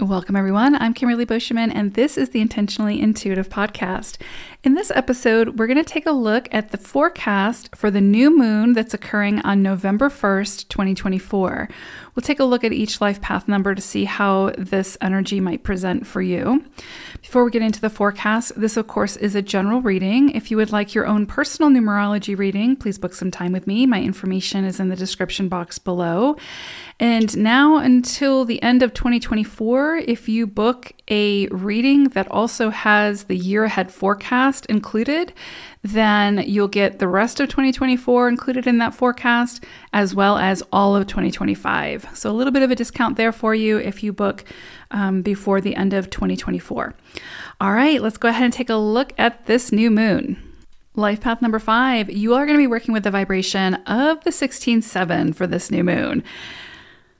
Welcome, everyone. I'm Kimberly Boschman, and this is the Intentionally Intuitive podcast. In this episode, we're going to take a look at the forecast for the new moon that's occurring on November 1st, 2024. We'll take a look at each life path number to see how this energy might present for you. Before we get into the forecast, this, of course, is a general reading. If you would like your own personal numerology reading, please book some time with me. My information is in the description box below. And now until the end of 2024, if you book a reading that also has the year ahead forecast included, then you'll get the rest of 2024 included in that forecast, as well as all of 2025. So a little bit of a discount there for you if you book before the end of 2024. All right, let's go ahead and take a look at this new moon. Life path number 5, you are going to be working with the vibration of the 16-7 for this new moon.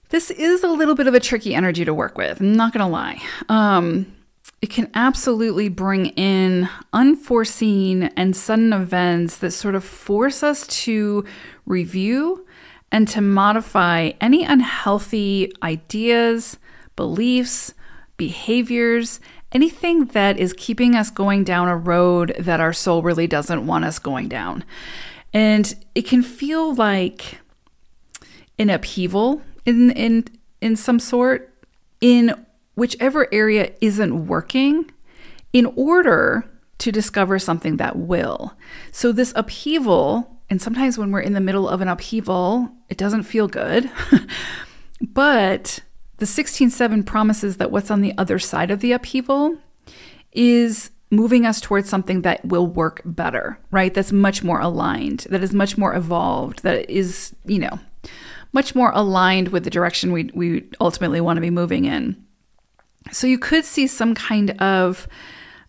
This is a little bit of a tricky energy to work with, I'm not going to lie. It can absolutely bring in unforeseen and sudden events that sort of force us to review and to modify any unhealthy ideas, beliefs, behaviors, anything that is keeping us going down a road that our soul really doesn't want us going down. And it can feel like an upheaval in some sort in whichever area isn't working in order to discover something that will. So this upheaval, and sometimes when we're in the middle of an upheaval, it doesn't feel good, but the 16-7 promises that what's on the other side of the upheaval is moving us towards something that will work better, right? That's much more aligned, that is much more evolved, that is, much more aligned with the direction we ultimately want to be moving in. So you could see some kind of,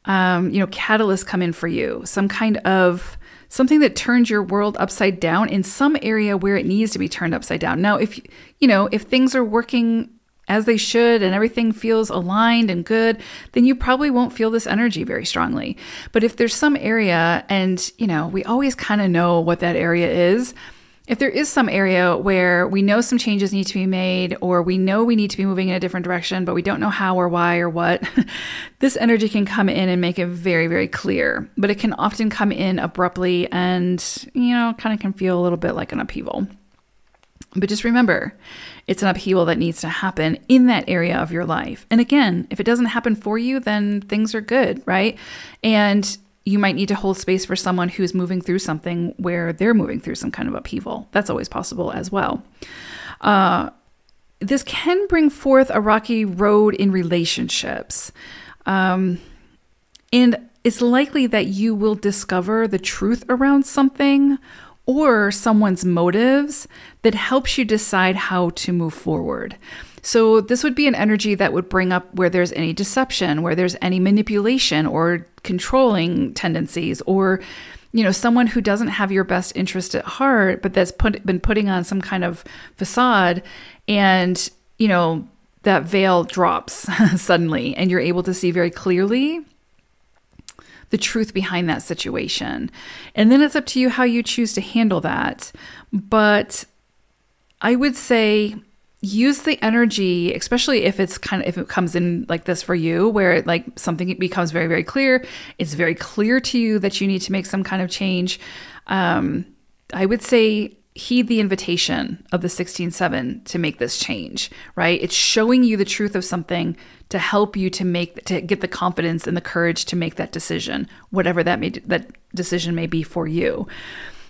catalyst come in for you, some kind of something that turns your world upside down in some area where it needs to be turned upside down. Now, if things are working as they should and everything feels aligned and good, then you probably won't feel this energy very strongly. But if there's some area, and, we always kind of know what that area is, if there is some area where we know some changes need to be made, or we know we need to be moving in a different direction, but we don't know how or why or what, this energy can come in and make it very, very clear. But it can often come in abruptly and, kind of can feel a little bit like an upheaval. But just remember, it's an upheaval that needs to happen in that area of your life. And again, if it doesn't happen for you, then things are good, right? And you might need to hold space for someone who's moving through something where they're moving through some kind of upheaval. That's always possible as well. This can bring forth a rocky road in relationships. And it's likely that you will discover the truth around something or someone's motives that helps you decide how to move forward. So this would be an energy that would bring up where there's any deception, where there's any manipulation or controlling tendencies, or, someone who doesn't have your best interest at heart, but that's been putting on some kind of facade, and, that veil drops suddenly and you're able to see very clearly the truth behind that situation. And then it's up to you how you choose to handle that. But I would say use the energy, especially if it comes in like this for you, where like something becomes very, very clear. It's very clear to you that you need to make some kind of change. I would say heed the invitation of the 16-7 to make this change, right? It's showing you the truth of something to help you to get the confidence and the courage to make that decision, whatever that decision may be for you.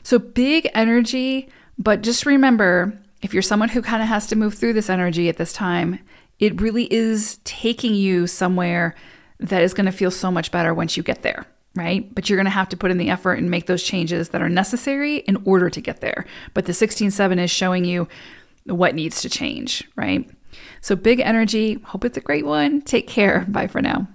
So big energy, but just remember, if you're someone who kind of has to move through this energy at this time, it really is taking you somewhere that is going to feel so much better once you get there, right? But you're going to have to put in the effort and make those changes that are necessary in order to get there. But the 16-7 is showing you what needs to change, right? So big energy. Hope it's a great one. Take care. Bye for now.